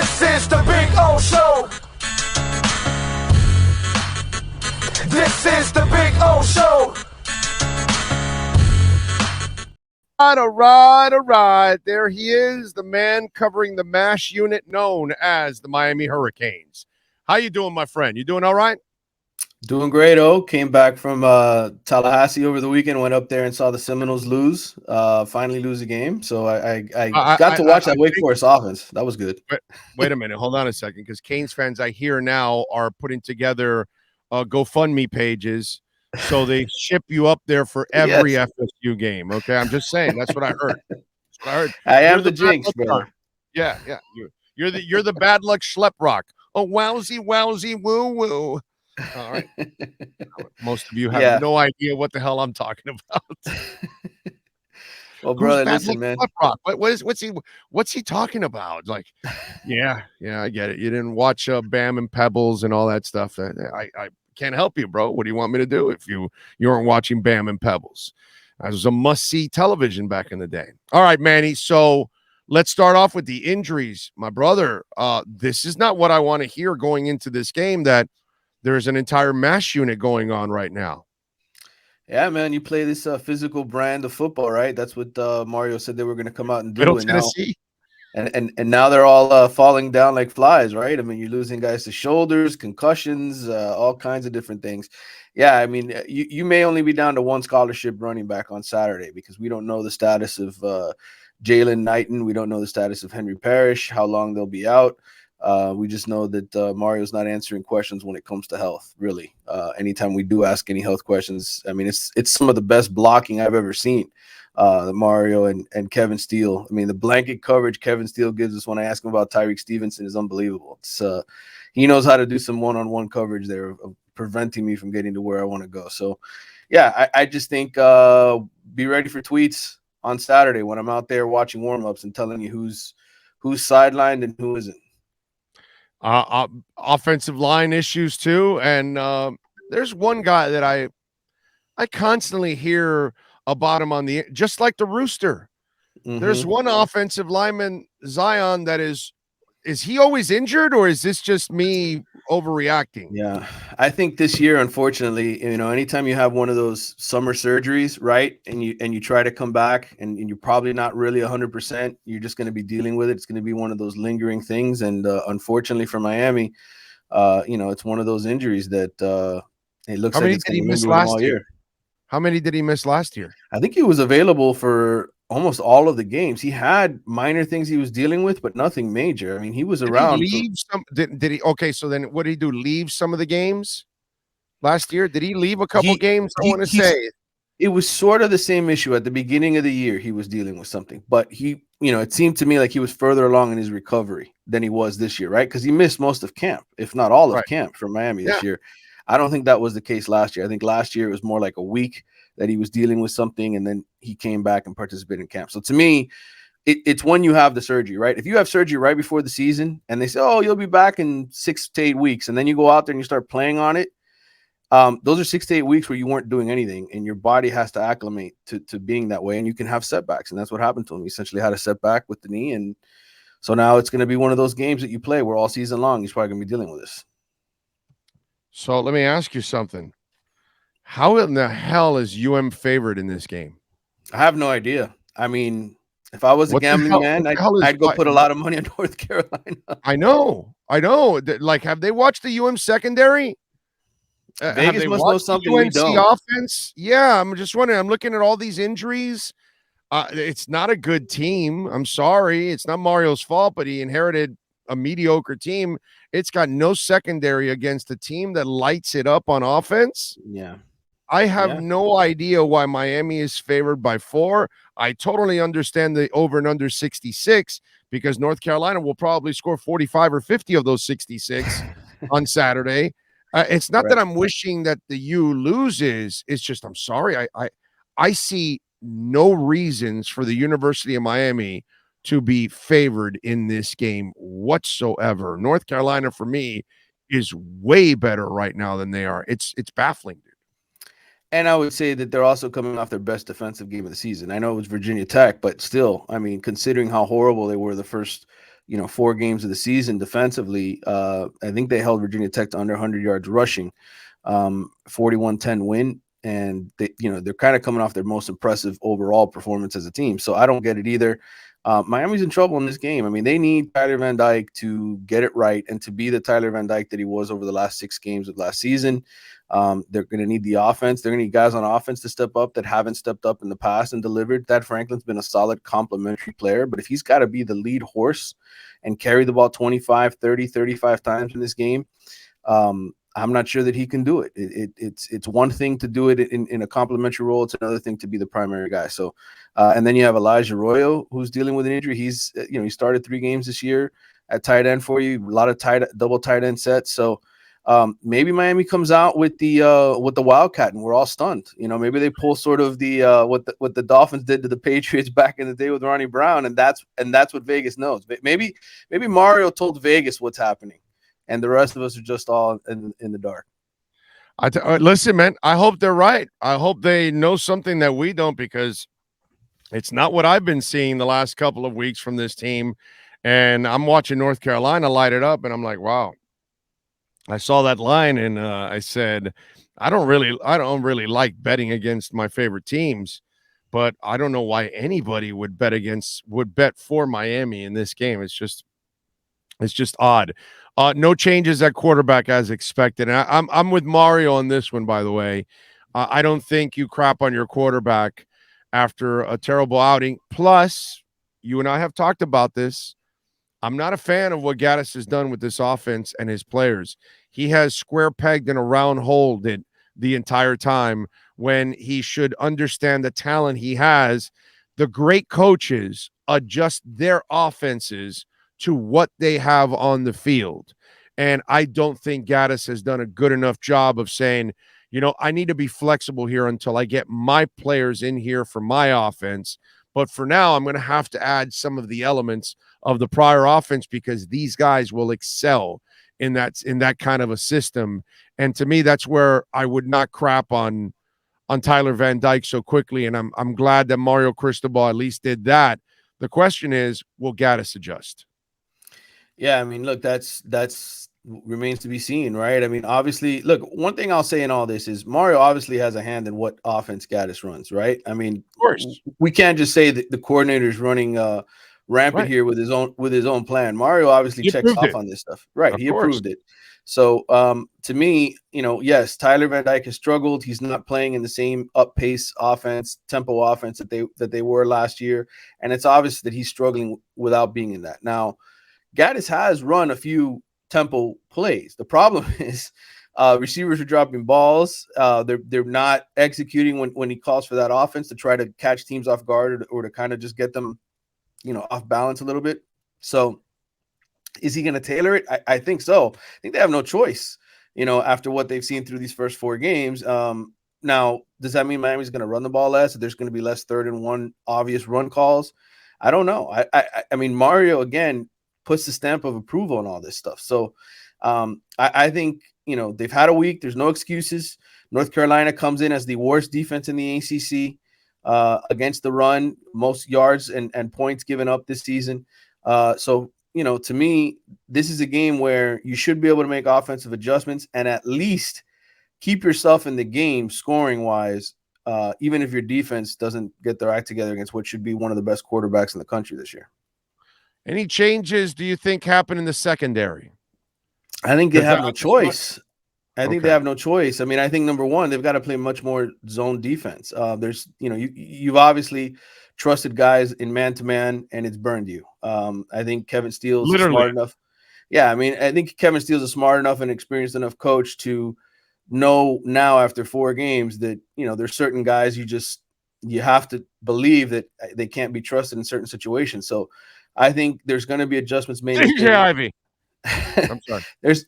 This is the Big O Show. This is the Big O Show. All right. There he is, the man covering the MASH unit known as the Miami Hurricanes. How you doing, my friend? You doing all right? Doing great, Came back from Tallahassee over the weekend, went up there and saw the Seminoles finally lose a game. So I got to watch that Wake Forest offense. That was good. Wait a minute. Hold on a second, because Canes fans, I hear now, are putting together GoFundMe pages so they ship you up there for every FSU game. Okay, I'm just saying. That's what I heard. I am the jinx, bro. Yeah. You're the bad luck schlep rock. Oh, wowsy, woo woo. All right. Most of you have no idea what the hell I'm talking about. Well, brother, listen, man. What's he talking about? Like, yeah, I get it. You didn't watch Bam and Pebbles and all that stuff. I can't help you, bro. What do you want me to do if you weren't watching Bam and Pebbles? That was a must-see television back in the day. All right, Manny. So let's start off with the injuries, my brother. This is not what I want to hear going into this game, that there's an entire MASH unit going on right now. Yeah, man, you play this physical brand of football, right? That's what Mario said they were going to come out and do. Middle Tennessee. And now they're all falling down like flies, right? I mean, you're losing guys to shoulders, concussions, all kinds of different things. Yeah, I mean, you may only be down to one scholarship running back on Saturday, because we don't know the status of Jalen Knighton. We don't know the status of Henry Parrish, how long they'll be out. We just know that Mario's not answering questions when it comes to health, really. Anytime we do ask any health questions, I mean, it's some of the best blocking I've ever seen. Mario and Kevin Steele. I mean, the blanket coverage Kevin Steele gives us when I ask him about Tyreek Stevenson is unbelievable. It's he knows how to do some one-on-one coverage there of preventing me from getting to where I want to go. So, yeah, I just think be ready for tweets on Saturday when I'm out there watching warm-ups and telling you who's sidelined and who isn't. Offensive line issues too, and there's one guy that I constantly hear about him just like the Rooster. Mm-hmm. There's one offensive lineman, Zion, that is he always injured, or is this just me overreacting? Yeah, I think this year, unfortunately, anytime you have one of those summer surgeries, right, and you try to come back and you're probably not really 100%, you're just going to be dealing with it. It's going to be one of those lingering things, and unfortunately for Miami, it's one of those injuries that it looks like it's going to linger all year. How many did he miss last year? I think he was available for almost all of the games. He had minor things he was dealing with, but nothing major. I mean, he was around. Did he? Okay, so then what did he do? Leave some of the games last year? Did he leave a couple games? I want to say it was sort of the same issue at the beginning of the year. He was dealing with something, but it seemed to me like he was further along in his recovery than he was this year, right? Because he missed most of camp, if not all of camp, for Miami this year. I don't think that was the case last year. I think last year it was more like a week that he was dealing with something, and then he came back and participated in camp. So to me, it's when you have the surgery, right? If you have surgery right before the season and they say, oh, you'll be back in 6 to 8 weeks, and then you go out there and you start playing on it, those are 6 to 8 weeks where you weren't doing anything, and your body has to acclimate to being that way, and you can have setbacks. And that's what happened to him. He essentially had a setback with the knee, and so now it's going to be one of those games that you play where all season long he's probably going to be dealing with this. So let me ask you something. How in the hell is UM favored in this game? I have no idea. I mean, if I was a gambling man, I'd go put a lot of money on North Carolina. I know. Like, have they watched the UM secondary? Vegas must know something we don't. Offense? Yeah, I'm just wondering. I'm looking at all these injuries. It's not a good team. I'm sorry. It's not Mario's fault, but he inherited a mediocre team. It's got no secondary against a team that lights it up on offense. Yeah. I have no idea why Miami is favored by 4. I totally understand the over and under 66, because North Carolina will probably score 45 or 50 of those 66 on Saturday. It's not that I'm wishing that the U loses. It's just, I'm sorry. I see no reasons for the University of Miami to be favored in this game whatsoever. North Carolina, for me, is way better right now than they are. It's baffling, dude. And I would say that they're also coming off their best defensive game of the season. I know it was Virginia Tech, but still, I mean, considering how horrible they were the first 4 games of the season defensively. I think they held Virginia Tech to under 100 yards rushing, 41-10 win. And they're kind of coming off their most impressive overall performance as a team. So I don't get it either. Miami's in trouble in this game. I mean, they need Tyler Van Dyke to get it right and to be the Tyler Van Dyke that he was over the last 6 games of last season. They're going to need the offense. They're going to need guys on offense to step up that haven't stepped up in the past and delivered. Thad Franklin's been a solid complementary player, but if he's got to be the lead horse and carry the ball 25, 30, 35 times in this game, I'm not sure that he can do it. It's one thing to do it in a complementary role. It's another thing to be the primary guy. So, and then you have Elijah Arroyo, who's dealing with an injury. He's, he started 3 games this year at tight end for you. A lot of double tight end sets. So maybe Miami comes out with the Wildcat and we're all stunned. Maybe they pull sort of the what the Dolphins did to the Patriots back in the day with Ronnie Brown, and that's what Vegas knows. Maybe Mario told Vegas what's happening, and the rest of us are just all in the dark. Listen, man, I hope they're right. I hope they know something that we don't, because it's not what I've been seeing the last couple of weeks from this team. And I'm watching North Carolina light it up, and I'm like, wow. I saw that line, and I said, I don't really like betting against my favorite teams, but I don't know why anybody would bet for Miami in this game. It's just odd. No changes at quarterback as expected. And I'm with Mario on this one, by the way. I don't think you crap on your quarterback after a terrible outing. Plus, you and I have talked about this. I'm not a fan of what Gaddis has done with this offense and his players. He has square pegged in a round hole the entire time, when he should understand the talent he has. The great coaches adjust their offenses to what they have on the field. And I don't think Gaddis has done a good enough job of saying, I need to be flexible here until I get my players in here for my offense. But for now, I'm going to have to add some of the elements of the prior offense, because these guys will excel in that kind of a system. And to me, that's where I would not crap on Tyler Van Dyke so quickly. And I'm glad that Mario Cristobal at least did that. The question is, will Gaddis adjust? Yeah, I mean, look, that's remains to be seen, right? I mean, obviously, look, one thing I'll say in all this is Mario obviously has a hand in what offense Gaddis runs, right? I mean, of course, we can't just say that the coordinator is running rampant here with his own plan. Mario obviously checks off on this stuff, right? He approved it. So to me, yes, Tyler Van Dyke has struggled. He's not playing in the same up pace offense, tempo offense that they were last year, and it's obvious that he's struggling without being in that. Now, Gaddis has run a few tempo plays. The problem is receivers are dropping balls. They're not executing when he calls for that offense to try to catch teams off guard or to kind of just get them, off balance a little bit. So is he going to tailor it? I think so. I think they have no choice, after what they've seen through these first 4 games. Now, does that mean Miami's going to run the ball less? There's going to be less 3rd and 1 obvious run calls? I don't know. I mean, Mario, again, puts the stamp of approval on all this stuff. So I think, they've had a week. There's no excuses. North Carolina comes in as the worst defense in the ACC against the run, most yards and points given up this season. So, to me, this is a game where you should be able to make offensive adjustments and at least keep yourself in the game scoring wise, even if your defense doesn't get their act together against what should be one of the best quarterbacks in the country this year. Any changes do you think happen in the secondary? I think they have no choice. I think they have no choice. I mean, I think number one, they've got to play much more zone defense. There's, you've obviously trusted guys in man-to-man, and it's burned you. I think Kevin Steele's smart enough. Yeah, I mean, I think Kevin Steele's a smart enough and experienced enough coach to know now after 4 games that, there's certain guys you have to believe that they can't be trusted in certain situations. So I think there's going to be adjustments made. Ivy. I'm sorry.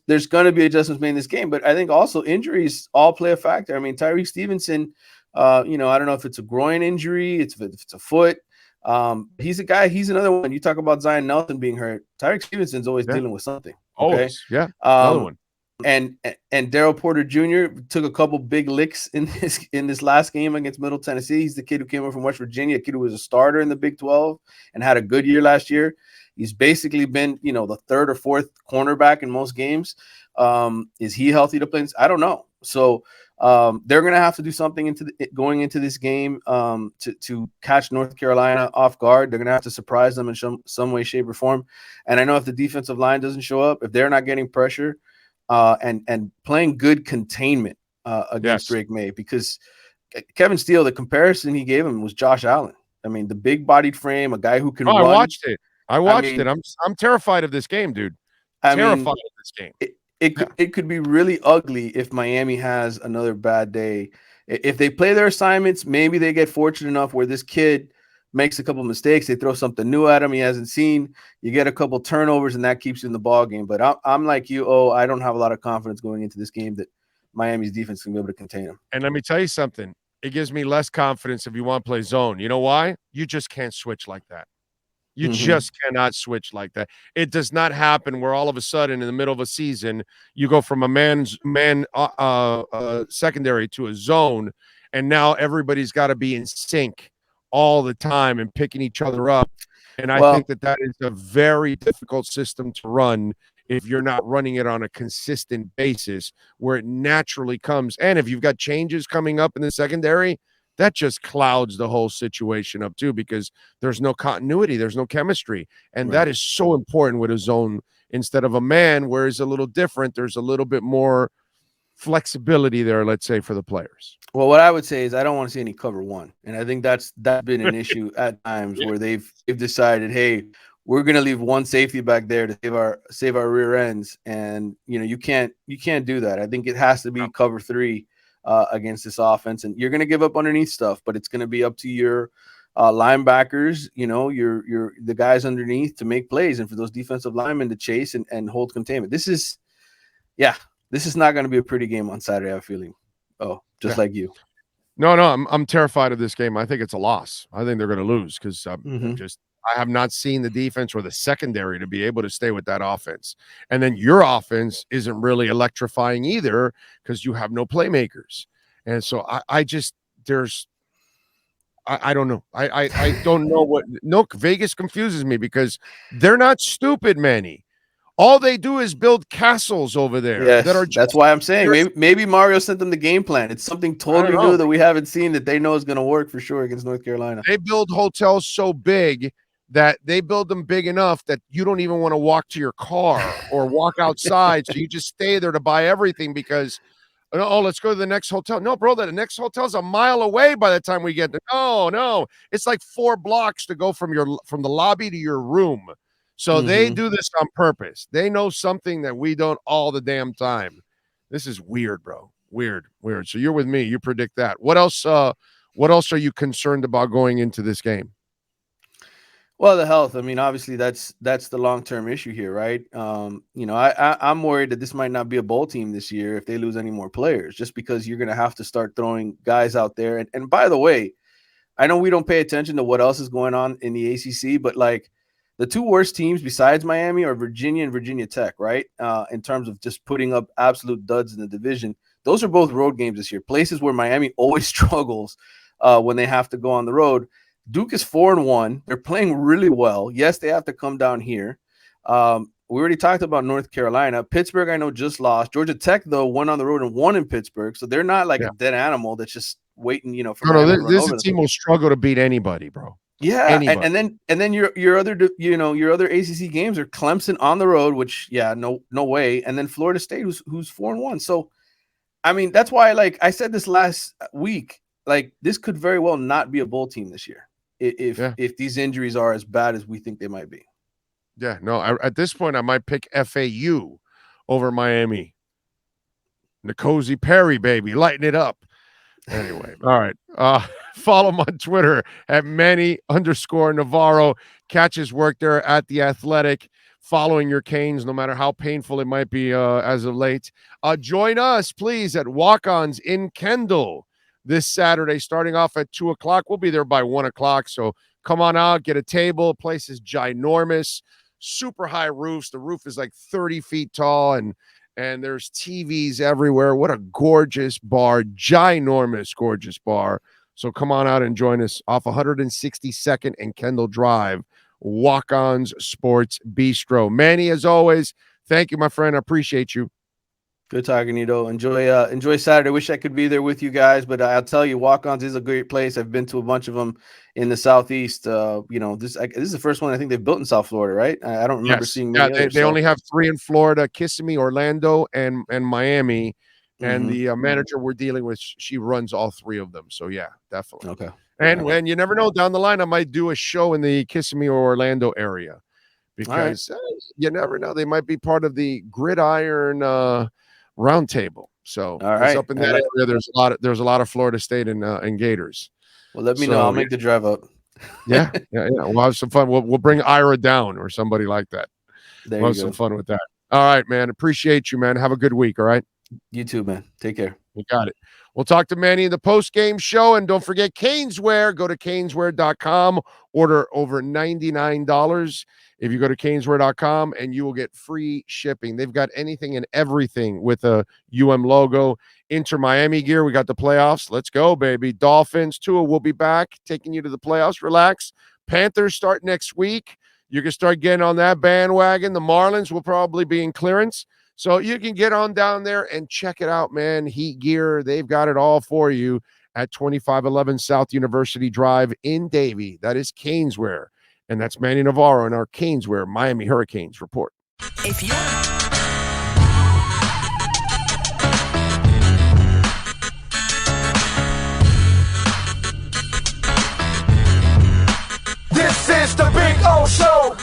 There's going to be adjustments made in this game, but I think also injuries all play a factor. I mean, Tyreek Stevenson, I don't know if it's a groin injury, if it's a foot. He's a guy. He's another one. You talk about Zion Nelson being hurt. Tyreek Stevenson's always dealing with something. Okay? Always, yeah. Another one. And Darryl Porter Jr. took a couple big licks in this last game against Middle Tennessee. He's the kid who came over from West Virginia, a kid who was a starter in the Big 12 and had a good year last year. He's basically been, the third or fourth cornerback in most games. Is he healthy to play? I don't know. So they're going to have to do something going into this game to catch North Carolina off guard. They're going to have to surprise them in some way, shape, or form. And I know if the defensive line doesn't show up, if they're not getting pressure and playing good containment against Drake May, because Kevin Steele, the comparison he gave him was Josh Allen. I mean, the big-bodied frame, a guy who can run. I watched it. I'm terrified of this game, dude. Terrified of this game. It could be really ugly if Miami has another bad day. If they play their assignments, maybe they get fortunate enough where this kid makes a couple mistakes. They throw something new at him he hasn't seen. You get a couple turnovers, and that keeps you in the ball game. But I'm like you. I don't have a lot of confidence going into this game that Miami's defense can be able to contain him. And let me tell you something. It gives me less confidence if you want to play zone. You know why? You just can't switch like that. You just cannot switch like that. It does not happen where all of a sudden in the middle of a season you go from a man secondary to a zone, and now everybody's got to be in sync all the time and picking each other up. And I think that is a very difficult system to run if you're not running it on a consistent basis where it naturally comes. And if you've got changes coming up in the secondary, that just clouds the whole situation up too, because there's no continuity, there's no chemistry. And that is so important with a zone instead of a man, where it's a little different. There's a little bit more flexibility there, let's say, for the players. Well, what I would say is I don't want to see any cover one. And I think that's been an issue at times where they've decided, hey, we're going to leave one safety back there to save our rear ends. And, you can't do that. I think it has to be cover three against this offense. And you're going to give up underneath stuff, but it's going to be up to your linebackers, the guys underneath to make plays, and for those defensive linemen to chase and hold containment. This is not going to be a pretty game on Saturday, I have a feeling. Like you. No, I'm terrified of this game. I think it's a loss. I think they're going to lose because I have not seen the defense or the secondary to be able to stay with that offense. And then your offense isn't really electrifying either because you have no playmakers. And so I don't know. I don't know Vegas confuses me because they're not stupid, Manny. All they do is build castles over there. Yes, that's why I'm saying maybe Mario sent them the game plan. It's something totally new that we haven't seen that they know is going to work for sure against North Carolina. They build hotels so big that they build them big enough that you don't even want to walk to your car or walk outside. So you just stay there to buy everything because, let's go to the next hotel. No, bro, the next hotel's a mile away by the time we get there. No. It's like 4 blocks to go from the lobby to your room. So they do this on purpose. They know something that we don't all the damn time. This is weird, bro. Weird. So you're with me. You predict that. What else are you concerned about going into this game? Well, the health. I mean, obviously that's the long-term issue here, right? I'm worried that this might not be a bowl team this year if they lose any more players, just because you're going to have to start throwing guys out there. And by the way, I know we don't pay attention to what else is going on in the ACC, but like, the 2 worst teams besides Miami are Virginia and Virginia Tech, right? In terms of just putting up absolute duds in the division. Those are both road games this year, places where Miami always struggles when they have to go on the road. Duke is 4-1. They're playing really well. Yes, they have to come down here. We already talked about North Carolina. Pittsburgh, I know, just lost. Georgia Tech, though, won on the road and won in Pittsburgh. So they're not like a dead animal that's just waiting, for this team will struggle to beat anybody, bro. Yeah, and then your other ACC games are Clemson on the road, which no way, and then Florida State who's 4-1. So, I mean, that's why I said this last week, this could very well not be a bowl team this year if these injuries are as bad as we think they might be. Yeah, no, at this point I might pick FAU over Miami. N'Kosi Perry, baby, lighten it up. Anyway, all right. Follow him on Twitter at Manny_Navarro. Catch his work there at The Athletic. Following your Canes, no matter how painful it might be as of late. Join us, please, at Walk-Ons in Kendall this Saturday, starting off at 2 o'clock. We'll be there by 1 o'clock, so come on out, get a table. Place is ginormous, super high roofs. The roof is like 30 feet tall, and there's TVs everywhere. What a gorgeous bar, ginormous, gorgeous bar. So come on out and join us off 162nd and Kendall Drive, Walk-Ons Sports Bistro. Manny, as always, thank you, my friend. I appreciate you. Good talking, Nito. Enjoy Saturday. Wish I could be there with you guys, but I'll tell you, Walk-Ons is a great place. I've been to a bunch of them in the Southeast. This is the first one I think they've built in South Florida, right? I don't remember seeing many others. They only have 3 in Florida: Kissimmee, Orlando, and Miami. And the manager we're dealing with, she runs all 3 of them. So yeah, definitely. Okay. And you never know, down the line, I might do a show in the Kissimmee or Orlando area, because you never know, they might be part of the Gridiron Roundtable. So up in that area, there's a lot of Florida State and Gators. Well, let me know. I'll make the drive up. Yeah. We'll have some fun. We'll bring Ira down or somebody like that. We'll have some fun with that. All right, man. Appreciate you, man. Have a good week. All right. You too, man. Take care. You got it. We'll talk to Manny in the post-game show. And don't forget Caneswear. Go to caneswear.com. Order over $99 if you go to caneswear.com, and you will get free shipping. They've got anything and everything with a logo. Inter Miami gear. We got the playoffs. Let's go, baby. Dolphins. Tua will be back, taking you to the playoffs. Relax. Panthers start next week. You can start getting on that bandwagon. The Marlins will probably be in clearance. So you can get on down there and check it out, man. Heat gear, they've got it all for you at 2511 South University Drive in Davie. That is Caneswear. And that's Manny Navarro in our Caneswear Miami Hurricanes report. If you're This is the Big O Show.